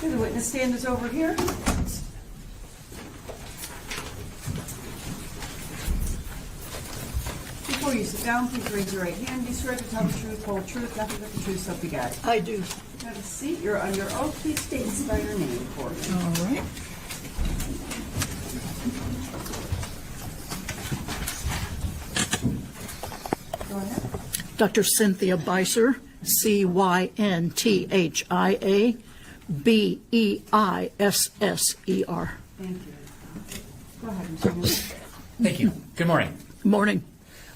Okay, the witness stand is over here. Before you sit down, please raise your right hand. Be sure to tell the truth, whole truth, nothing but the truth, so help you God. I do. Have a seat. You're under oath. Please state and spell your name for me. All right. Go ahead. Dr. Cynthia Beiser, Cynthia Beisser. Thank you. Go ahead, Mr. Newman. Thank you. Good morning. Good morning.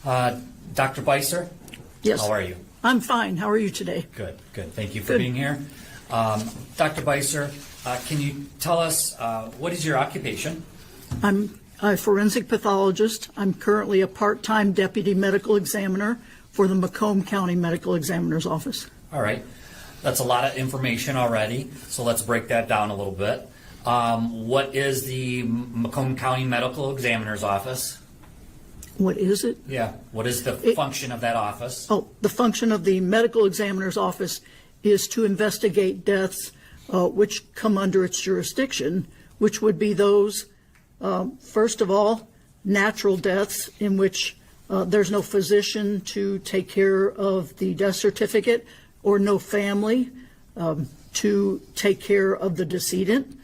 Dr. Beiser? Yes. How are you? I'm fine. How are you today? Good, good. Thank you for Good. being here. Dr. Beiser, can you tell us what is your occupation? I'm a forensic pathologist. I'm currently a part-time deputy medical examiner for the Macomb County Medical Examiner's Office. All right. That's a lot of information already, so let's break that down a little bit. What is the Macomb County Medical Examiner's Office? What is it? Yeah. What is the function of that office? Oh, the function of the medical examiner's office is to investigate deaths which come under its jurisdiction, which would be those, first of all, natural deaths in which there's no physician to take care of the death certificate or no family to take care of the decedent.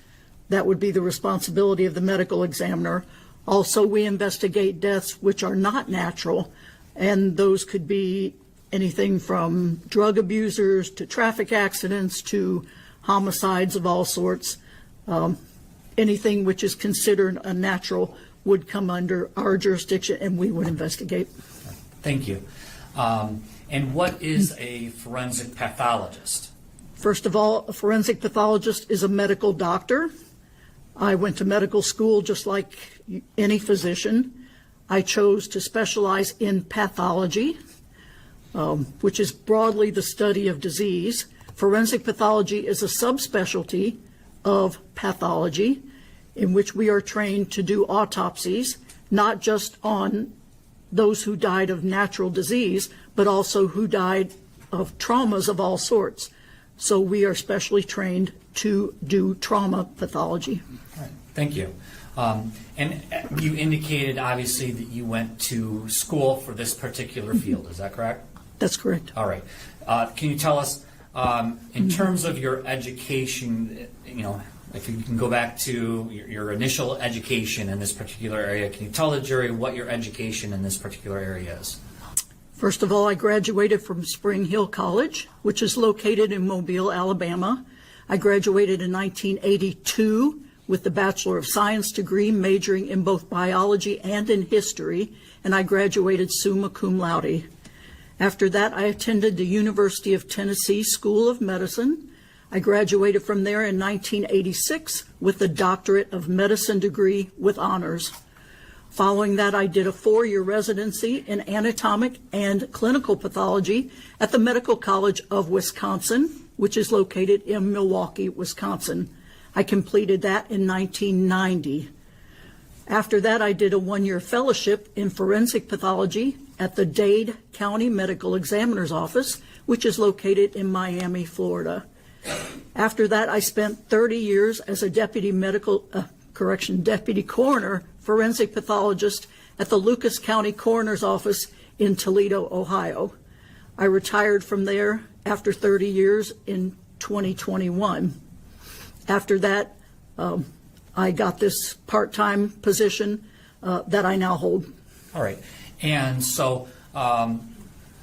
That would be the responsibility of the medical examiner. Also, we investigate deaths which are not natural, and those could be anything from drug abusers to traffic accidents to homicides of all sorts. Anything which is considered unnatural would come under our jurisdiction, and we would investigate. Thank you. And what is a forensic pathologist? First of all, a forensic pathologist is a medical doctor. I went to medical school just like any physician. I chose to specialize in pathology, which is broadly the study of disease. Forensic pathology is a subspecialty of pathology in which we are trained to do autopsies, not just on those who died of natural disease, but also who died of traumas of all sorts. So we are specially trained to do trauma pathology. All right. Thank you. And you indicated, obviously, that you went to school for this particular field. Is that correct? That's correct. All right. Can you tell us, in terms of your education, if you can go back to your initial education in this particular area, can you tell the jury what your education in this particular area is? First of all, I graduated from Spring Hill College, which is located in Mobile, Alabama. I graduated in 1982 with the Bachelor of Science degree, majoring in both biology and in history, and I graduated summa cum laude. After that, I attended the University of Tennessee School of Medicine. I graduated from there in 1986 with the Doctorate of Medicine degree with honors. Following that, I did a 4-year residency in anatomic and clinical pathology at the Medical College of Wisconsin, which is located in Milwaukee, Wisconsin. I completed that in 1990. After that, I did a 1-year fellowship in forensic pathology at the Dade County Medical Examiner's Office, which is located in Miami, Florida. After that, I spent 30 years as a deputy coroner, forensic pathologist at the Lucas County Coroner's Office in Toledo, Ohio. I retired from there after 30 years in 2021. After that, I got this part-time position that I now hold. All right. And so,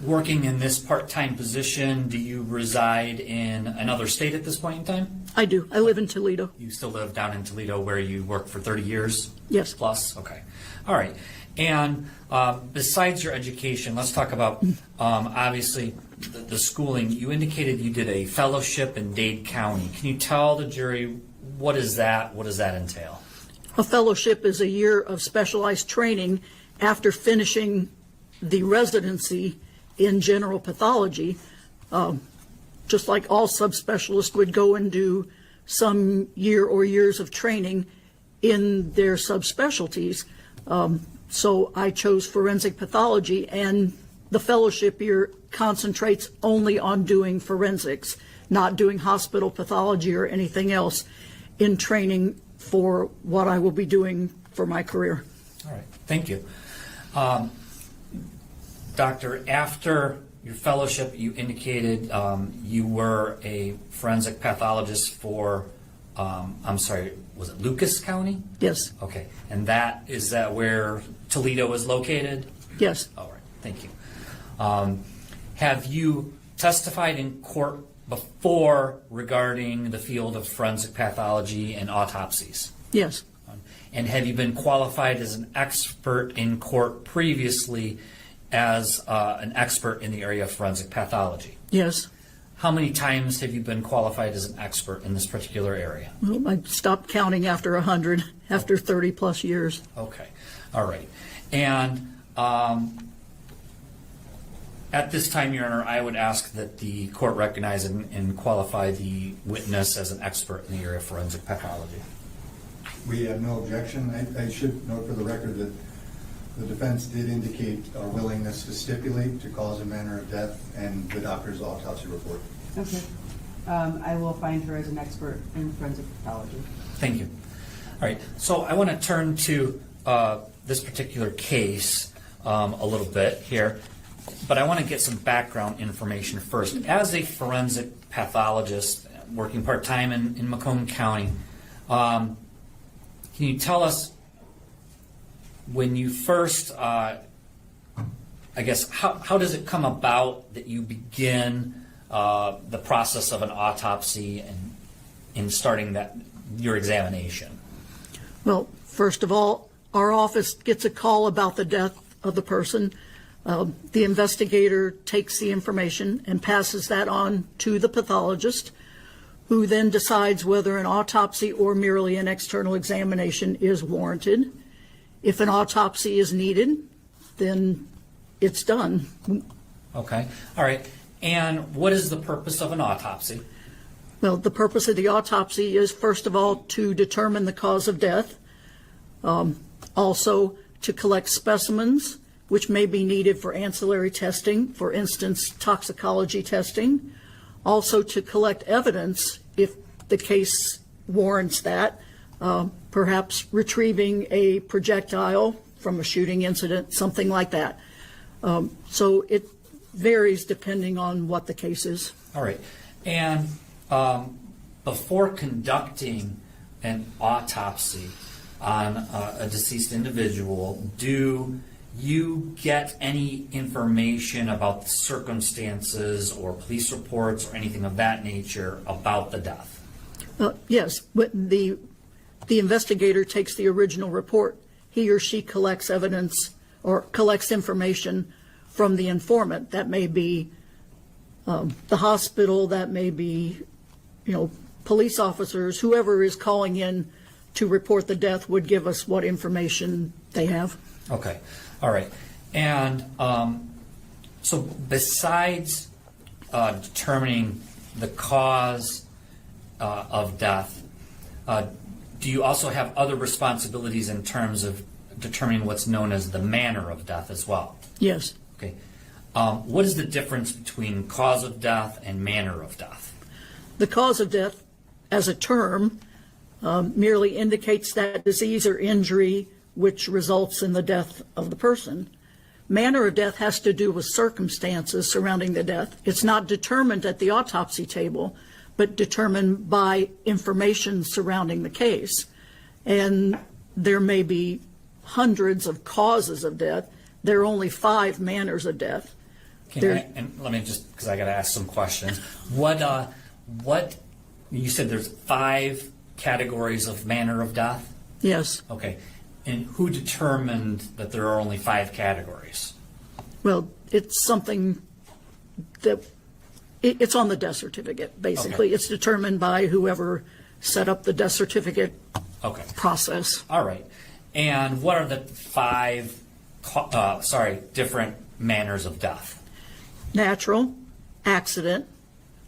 working in this part-time position, do you reside in another state at this point in time? I do. I live in Toledo. You still live down in Toledo where you worked for 30 years? Yes. Plus? Okay. All right. And besides your education, let's talk about, obviously, the schooling. You indicated you did a fellowship in Dade County. Can you tell the jury what is that? What does that entail? A fellowship is a year of specialized training after finishing the residency in general pathology. Just like all subspecialists would go and do some year or years of training in their subspecialties. So I chose forensic pathology, and the fellowship year concentrates only on doing forensics, not doing hospital pathology or anything else in training for what I will be doing for my career. All right, thank you. Doctor, after your fellowship, you indicated you were a forensic pathologist for, I'm sorry, was it Lucas County? Yes. Okay, and is that where Toledo is located? Yes. All right, thank you. Have you testified in court before regarding the field of forensic pathology and autopsies? Yes. And have you been qualified as an expert in court previously as an expert in the area of forensic pathology? Yes. How many times have you been qualified as an expert in this particular area? Well, I stopped counting after 100, after 30 plus years. Okay, all right. And at this time, Your Honor, I would ask that the court recognize and qualify the witness as an expert in the area of forensic pathology. We have no objection. I should note for the record that the defense did indicate a willingness to stipulate to cause and manner of death and the doctor's autopsy report. Okay. I will find her as an expert in forensic pathology. Thank you. All right, so I want to turn to this particular case a little bit here, but I want to get some background information first. As a forensic pathologist working part-time in Macomb County, can you tell us when you first, I guess, how does it come about that you begin the process of an autopsy and in starting your examination? Well, first of all, our office gets a call about the death of the person. The investigator takes the information and passes that on to the pathologist, who then decides whether an autopsy or merely an external examination is warranted. If an autopsy is needed, then it's done. Okay, all right. And what is the purpose of an autopsy? Well, the purpose of the autopsy is, first of all, to determine the cause of death, also to collect specimens, which may be needed for ancillary testing, for instance, toxicology testing, also to collect evidence if the case warrants that, perhaps retrieving a projectile from a shooting incident, something like that. So it varies depending on what the case is. All right. And before conducting an autopsy on a deceased individual, do you get any information about the circumstances or police reports or anything of that nature about the death? Yes, but the investigator takes the original report. He or she collects evidence or collects information from the informant. That may be the hospital, that may be, police officers, whoever is calling in to report the death would give us what information they have. Okay, all right. And so besides determining the cause of death, do you also have other responsibilities in terms of determining what's known as the manner of death as well? Yes. Okay. What is the difference between cause of death and manner of death? The cause of death, as a term, merely indicates that disease or injury which results in the death of the person. Manner of death has to do with circumstances surrounding the death. It's not determined at the autopsy table, but determined by information surrounding the case. And there may be hundreds of causes of death. There are only 5 manners of death. And let me just, because I got to ask some questions. What you said there's 5 categories of manner of death? Yes. Okay. And who determined that there are only 5 categories? Well, it's something that it's on the death certificate, basically. Okay. It's determined by whoever set up the death certificate process. All right. And what are the 5 different manners of death? Natural, accident,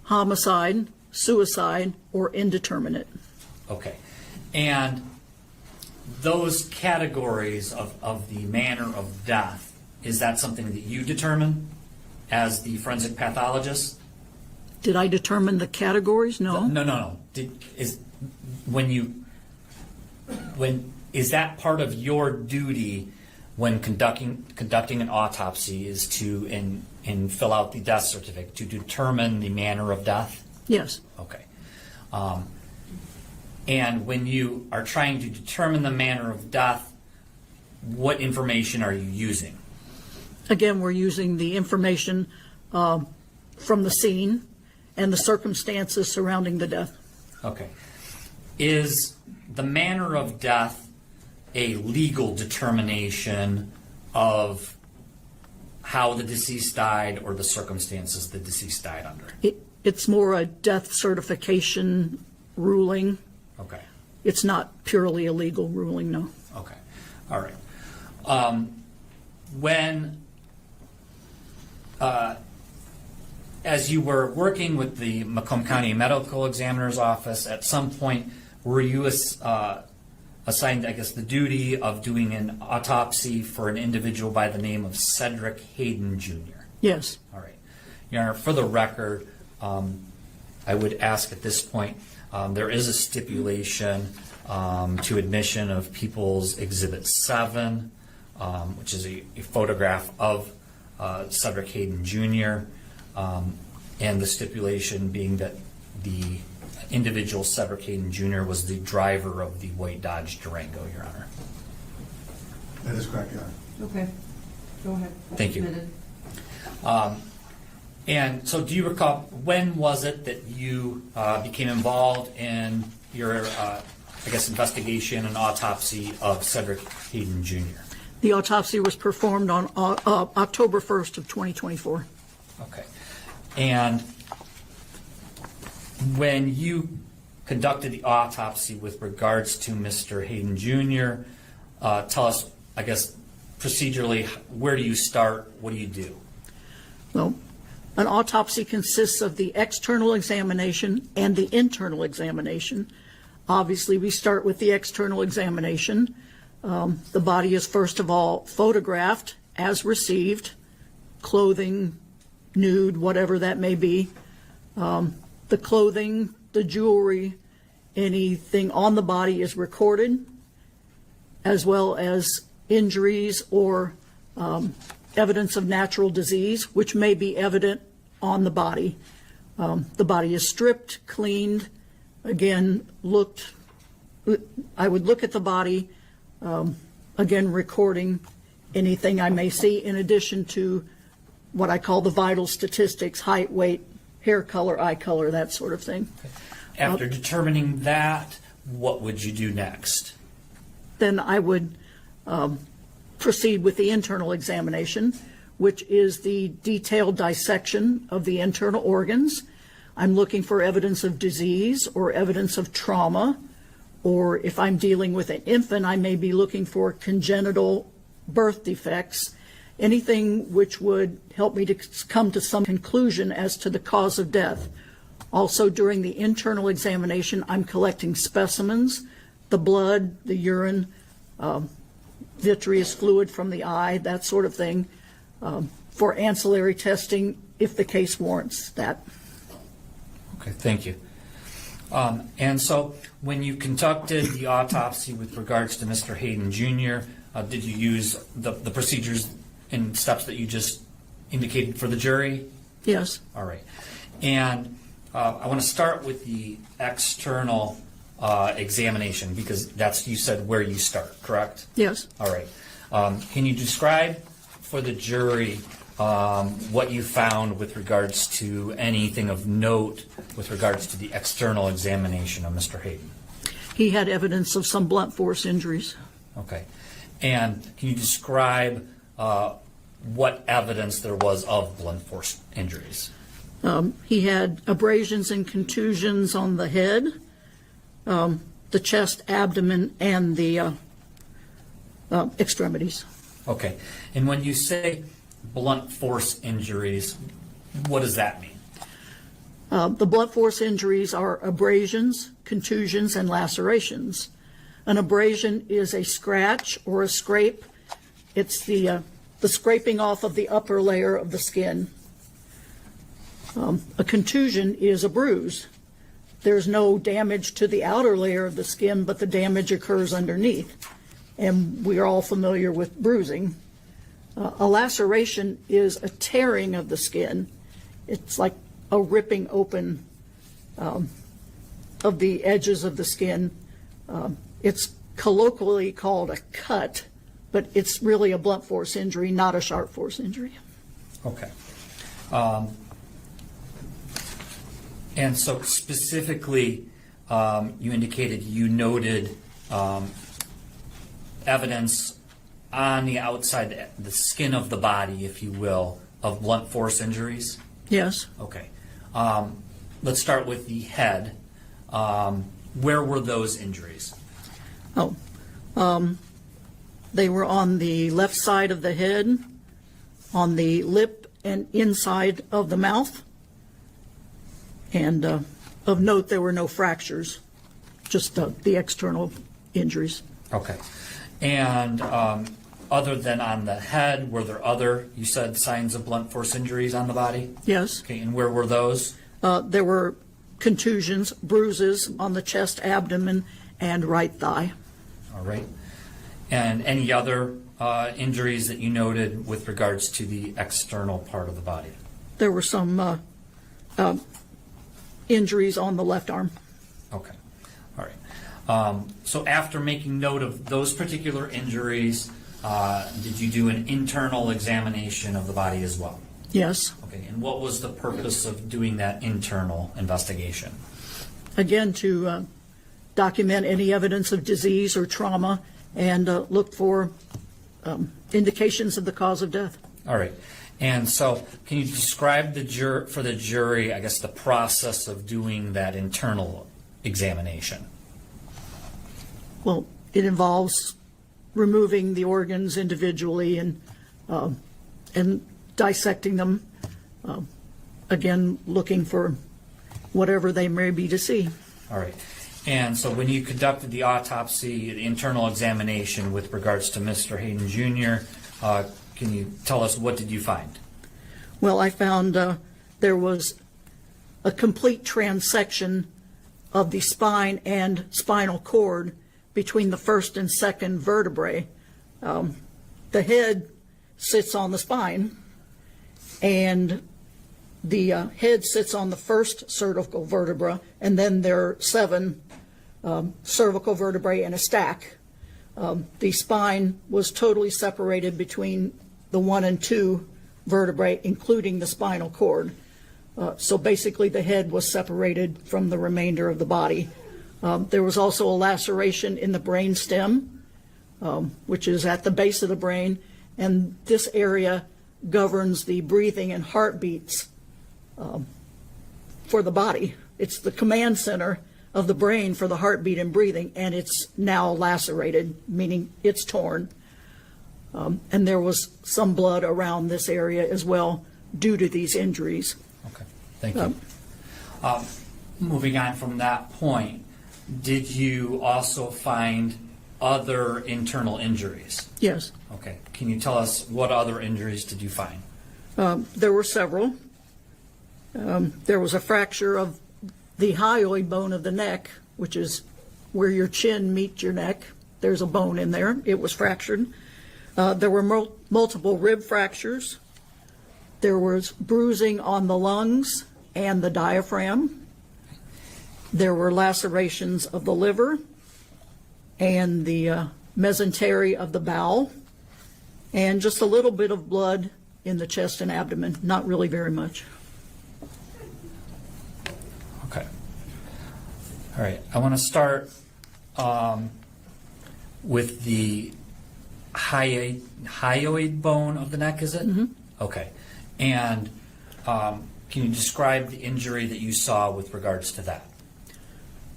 homicide, suicide, or indeterminate. Okay. And those categories of the manner of death, is that something that you determine? as the forensic pathologist? Did I determine the categories? No. No. Is that part of your duty when conducting an autopsy is to and fill out the death certificate to determine the manner of death? Yes. Okay. And when you are trying to determine the manner of death, what information are you using? Again, we're using the information from the scene and the circumstances surrounding the death. Okay. Is the manner of death a legal determination of how the deceased died or the circumstances the deceased died under? It's more a death certification ruling. Okay. It's not purely a legal ruling, no. Okay. All right. As you were working with the Macomb County Medical Examiner's Office, at some point were you assigned, I guess, the duty of doing an autopsy for an individual by the name of Cedric Hayden Jr.? Yes. All right. Your Honor, for the record, I would ask at this point, there is a stipulation to admission of People's Exhibit 7, which is a photograph of Cedric Hayden Jr., and the stipulation being that the individual Cedric Hayden Jr. was the driver of the white Dodge Durango, Your Honor. That is correct, Your Honor. Okay, go ahead. Thank you. Submitted. And so do you recall, when was it that you became involved in your, investigation and autopsy of Cedric Hayden Jr.? The autopsy was performed on October 1st of 2024. Okay. And when you conducted the autopsy with regards to Mr. Hayden Jr., tell us, I guess, procedurally, where do you start? What do you do? Well, an autopsy consists of the external examination and the internal examination. Obviously, we start with the external examination. The body is first of all photographed as received, clothing, nude, whatever that may be. The clothing, the jewelry, anything on the body is recorded, as well as injuries or evidence of natural disease, which may be evident on the body. The body is stripped, cleaned, again, I would look at the body, again, recording anything I may see, in addition to what I call the vital statistics: height, weight, hair color, eye color, that sort of thing. After determining that, what would you do next? Then I would proceed with the internal examination, which is the detailed dissection of the internal organs. I'm looking for evidence of disease or evidence of trauma, or if I'm dealing with an infant, I may be looking for congenital birth defects, anything which would help me to come to some conclusion as to the cause of death. Also, during the internal examination, I'm collecting specimens, the blood, the urine, vitreous fluid from the eye, that sort of thing, for ancillary testing if the case warrants that. Okay, thank you. And so when you conducted the autopsy with regards to Mr. Hayden Jr., did you use the procedures and steps that you just indicated for the jury? Yes. All right. And I want to start with the external examination, because that's, you said, where you start, correct? Yes. All right. Can you describe for the jury what you found with regards to anything of note with regards to the external examination of Mr. Hayden? He had evidence of some blunt force injuries. Okay. And can you describe what evidence there was of blunt force injuries? He had abrasions and contusions on the head, the chest, abdomen, and the extremities. Okay. And when you say blunt force injuries, what does that mean? The blunt force injuries are abrasions, contusions, and lacerations. An abrasion is a scratch or a scrape. It's the scraping off of the upper layer of the skin. A contusion is a bruise. There's no damage to the outer layer of the skin, but the damage occurs underneath. And we are all familiar with bruising. A laceration is a tearing of the skin. It's like a ripping open of the edges of the skin. It's colloquially called a cut, but it's really a blunt force injury, not a sharp force injury. Okay. And so specifically, you indicated you noted evidence on the outside, the skin of the body, if you will, of blunt force injuries? Yes. Okay. Let's start with the head. Where were those injuries? They were on the left side of the head, on the lip and inside of the mouth. And of note, there were no fractures, just the external injuries. Okay. And other than on the head, were there other, you said, signs of blunt force injuries on the body? Yes. Okay, and where were those? There were contusions, bruises on the chest, abdomen, and right thigh. All right. And any other injuries that you noted with regards to the external part of the body? There were some injuries on the left arm. Okay. All right. So after making note of those particular injuries, did you do an internal examination of the body as well? Yes. Okay. And what was the purpose of doing that internal investigation? Again, to document any evidence of disease or trauma and look for indications of the cause of death. All right. And so can you describe for the jury, I guess, the process of doing that internal examination? Well, it involves removing the organs individually and dissecting them. Again, looking for whatever they may be to see. All right. And so when you conducted the autopsy, the internal examination with regards to Mr. Hayden Jr., can you tell us what did you find? Well, I found there was a complete transection of the spine and spinal cord between the first and second vertebrae. The head sits on the spine, and the head sits on the first cervical vertebra, and then there are 7 cervical vertebrae in a stack. The spine was totally separated between the 1 and 2 vertebrae, including the spinal cord. So basically the head was separated from the remainder of the body. There was also a laceration in the brain stem, which is at the base of the brain, and this area governs the breathing and heartbeats for the body. It's the command center of the brain for the heartbeat and breathing, and it's now lacerated, meaning it's torn. And there was some blood around this area as well due to these injuries. Okay, thank you. Moving on from that point, did you also find other internal injuries? Yes. Okay, can you tell us what other injuries did you find? There were several. There was a fracture of the hyoid bone of the neck, which is where your chin meets your neck. There's a bone in there. It was fractured. There were multiple rib fractures. There was bruising on the lungs and the diaphragm. There were lacerations of the liver and the mesentery of the bowel, and just a little bit of blood in the chest and abdomen, not really very much. Okay. All right, I want to start with the hyoid bone of the neck, is it? Mm-hmm. Okay. And can you describe the injury that you saw with regards to that?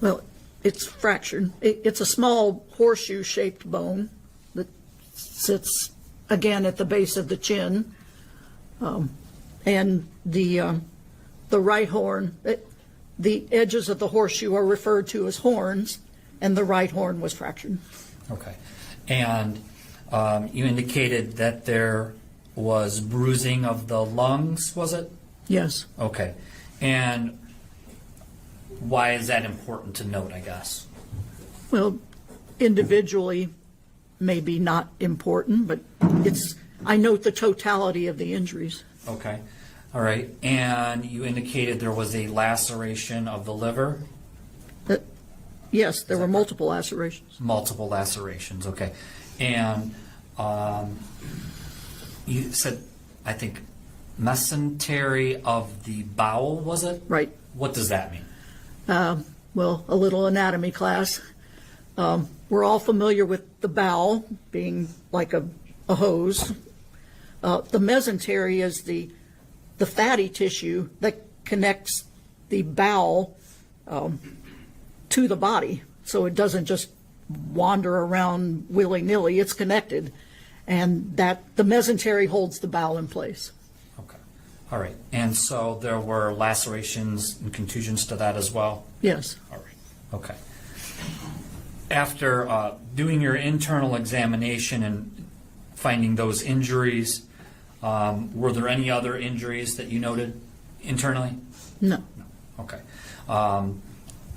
Well, it's fractured. It's a small horseshoe-shaped bone that sits, again, at the base of the chin. And the right horn, the edges of the horseshoe are referred to as horns, and the right horn was fractured. Okay. And you indicated that there was bruising of the lungs, was it? Yes. Okay. And why is that important to note, I guess? Well, individually, maybe not important, but I note the totality of the injuries. Okay. All right. And you indicated there was a laceration of the liver? Yes, there were multiple lacerations. Multiple lacerations, okay. And you said, I think, mesentery of the bowel, was it? Right. What does that mean? Well, a little anatomy class. We're all familiar with the bowel being like a hose. The mesentery is the fatty tissue that connects the bowel to the body, so it doesn't just wander around willy-nilly. It's connected, and that the mesentery holds the bowel in place. Okay. All right. And so there were lacerations and contusions to that as well? Yes. All right. Okay. After doing your internal examination and finding those injuries, were there any other injuries that you noted internally? No. Okay.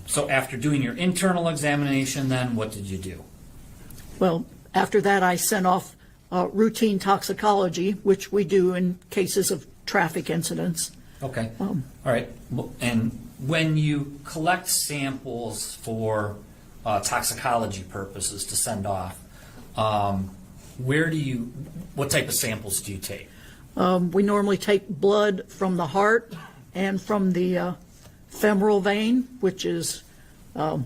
So after doing your internal examination, then what did you do? Well, after that, I sent off routine toxicology, which we do in cases of traffic incidents. Okay. All right. And when you collect samples for toxicology purposes to send off, what type of samples do you take? We normally take blood from the heart and from the femoral vein, which is the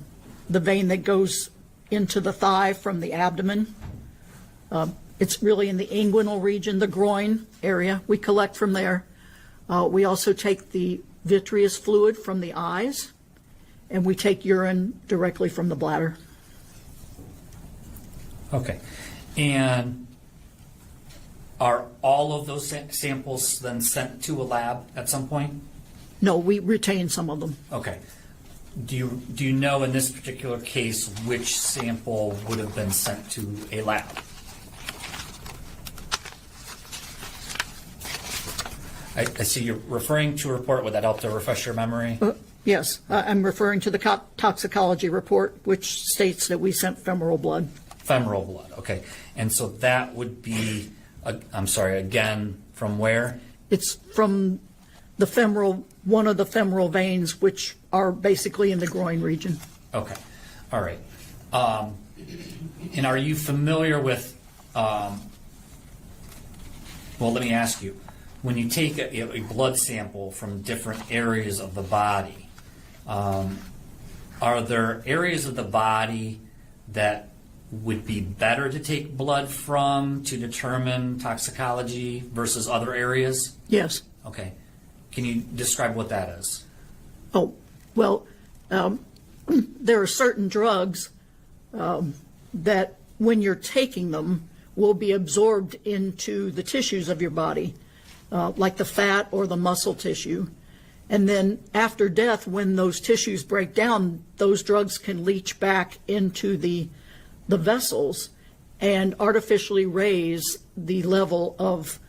vein that goes into the thigh from the abdomen. It's really in the inguinal region, the groin area. We collect from there. We also take the vitreous fluid from the eyes, and we take urine directly from the bladder. Okay. And are all of those samples then sent to a lab at some point? No, we retain some of them. Okay. Do you know in this particular case which sample would have been sent to a lab? I see you're referring to a report. Would that help to refresh your memory? Yes, I'm referring to the toxicology report, which states that we sent femoral blood. Femoral blood, okay. And so that would be, I'm sorry, again, from where? It's from the femoral, one of the femoral veins, which are basically in the groin region. Okay, all right. And are you familiar with, well, let me ask you, when you take a blood sample from different areas of the body, are there areas of the body that would be better to take blood from to determine toxicology versus other areas? Yes. Okay. Can you describe what that is? Oh, well, there are certain drugs that when you're taking them will be absorbed into the tissues of your body, like the fat or the muscle tissue. And then after death, when those tissues break down, those drugs can leach back into the vessels and artificially raise the level of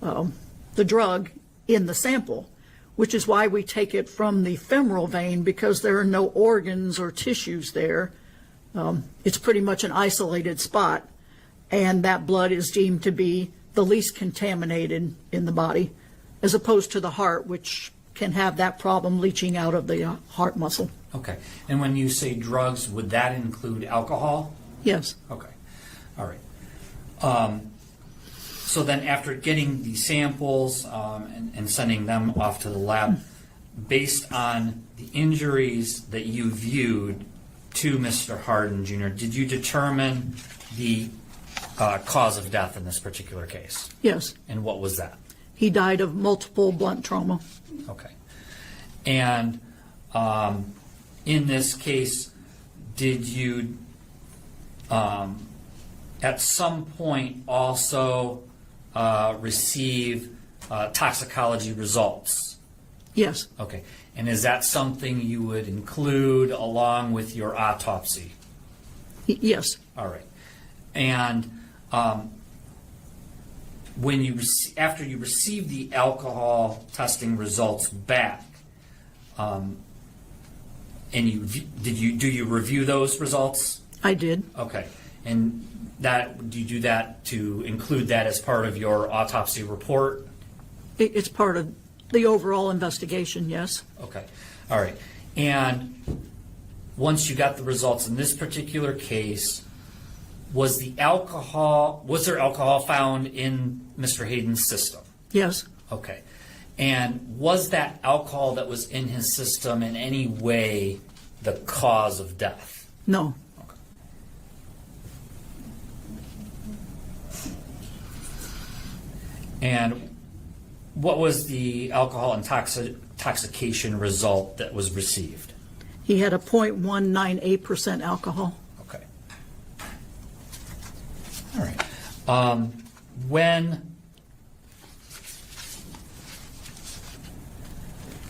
the drug in the sample, which is why we take it from the femoral vein, because there are no organs or tissues there. It's pretty much an isolated spot, and that blood is deemed to be the least contaminated in the body, as opposed to the heart, which can have that problem leaching out of the heart muscle. Okay. And when you say drugs, would that include alcohol? Yes. Okay. All right. So then after getting the samples and sending them off to the lab, based on the injuries that you viewed to Mr. Hayden Jr., did you determine the cause of death in this particular case? Yes. And what was that? He died of multiple blunt trauma. Okay. And in this case, did you at some point also receive toxicology results? Yes. Okay. And is that something you would include along with your autopsy? Yes. All right. And when you after you receive the alcohol testing results back, And do you review those results? I did. Okay. And do you do that to include that as part of your autopsy report? It's part of the overall investigation, yes. Okay. All right. And once you got the results in this particular case, was there alcohol found in Mr. Hayden's system? Yes. Okay. And was that alcohol that was in his system in any way the cause of death? No. Okay. And what was the alcohol intoxication result that was received? He had a 0.198% alcohol. Okay. All right.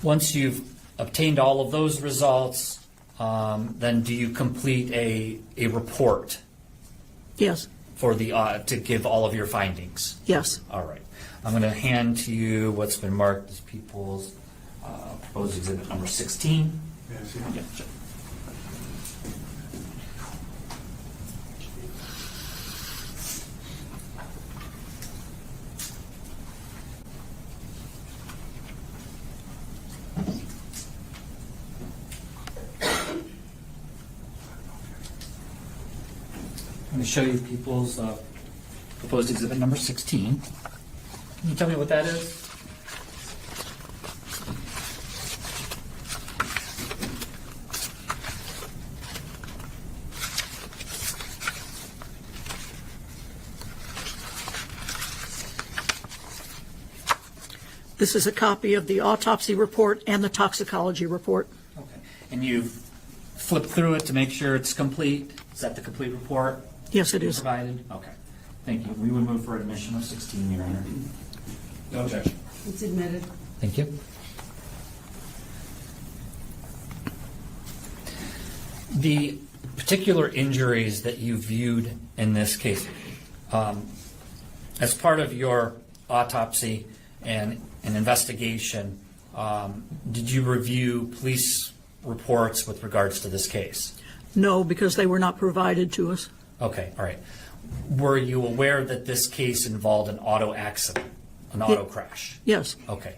Once you've obtained all of those results, then do you complete a report Yes. for to give all of your findings? Yes. All right. I'm going to hand to you what's been marked as people's proposed exhibit number 16. May I see? Yeah, sure. I'm going to show you people's proposed exhibit number 16. Can you tell me what that is? This is a copy of the autopsy report and the toxicology report. Okay. And you've flipped through it to make sure it's complete? Is that the complete report Yes, it is. provided? Okay. Thank you. We would move for admission of 16, Your Honor. No objection. It's admitted. Thank you. The particular injuries that you viewed in this case, as part of your autopsy and an investigation, did you review police reports with regards to this case? No, because they were not provided to us. Okay, all right. Were you aware that this case involved an auto accident, an auto crash? Yes. Okay.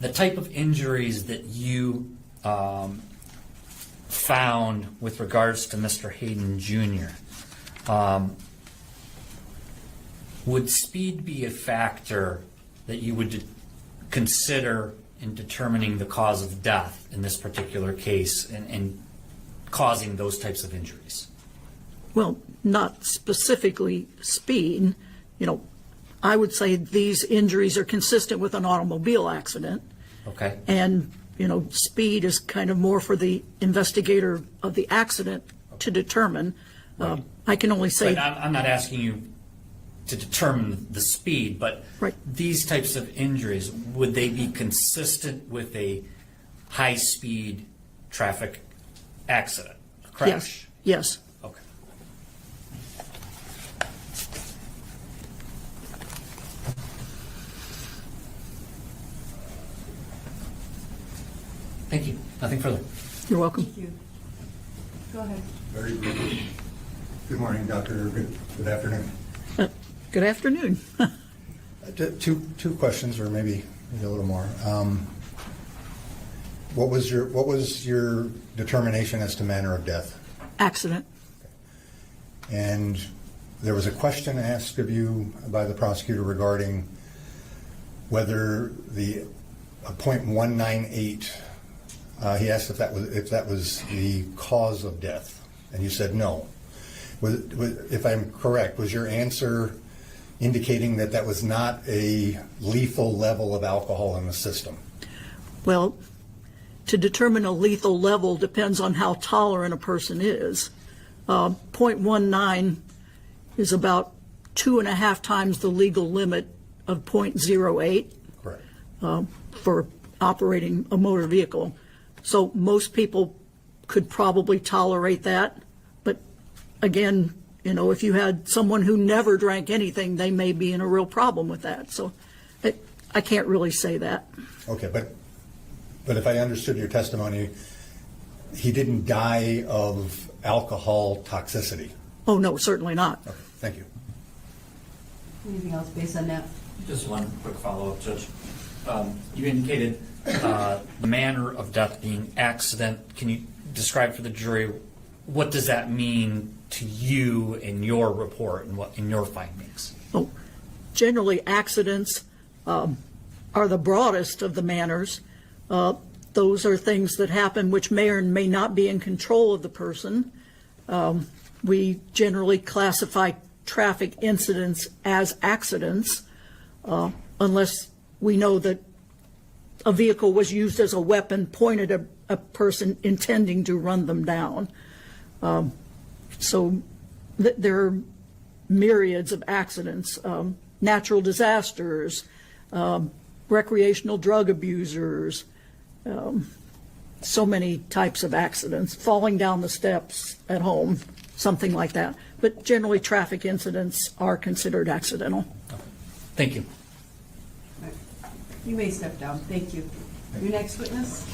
The type of injuries that you found with regards to Mr. Hayden Jr., would speed be a factor that you would consider in determining the cause of death in this particular case and causing those types of injuries? Well, not specifically speed. You know, I would say these injuries are consistent with an automobile accident. Okay. And, you know, speed is kind of more for the investigator of the accident to determine. Right. I can only say. But I'm not asking you to determine the speed, but Right. these types of injuries, would they be consistent with a high-speed traffic accident, crash? Yes. Yes. Okay. Thank you. Nothing further. You're welcome. Thank you. Go ahead. Very briefly. Good morning, Doctor. Good afternoon. Good afternoon. Two questions, or maybe a little more. What was your determination as to manner of death? Accident. And there was a question asked of you by the prosecutor regarding whether the .198. He asked if that was the cause of death, and you said no. If I'm correct, was your answer indicating that that was not a lethal level of alcohol in the system? Well, to determine a lethal level depends on how tolerant a person is. 0.19 is about 2.5 times the legal limit of 0.08 Correct. for operating a motor vehicle. So most people could probably tolerate that. But again, you know, if you had someone who never drank anything, they may be in a real problem with that. So I can't really say that. Okay, but But if I understood your testimony, he didn't die of alcohol toxicity. Oh, no, certainly not. Okay, thank you. Anything else based on that? Just one quick follow-up, Judge. You indicated the manner of death being accident. Can you describe for the jury what does that mean to you in your report and what in your findings? Oh, generally, accidents are the broadest of the manners. Those are things that happen which may or may not be in control of the person. We generally classify traffic incidents as accidents unless we know that a vehicle was used as a weapon pointed at a person intending to run them down. So there are myriads of accidents, natural disasters, recreational drug abusers, so many types of accidents, falling down the steps at home, something like that. But generally, traffic incidents are considered accidental. Thank you. All right. You may step down. Thank you. Your next witness?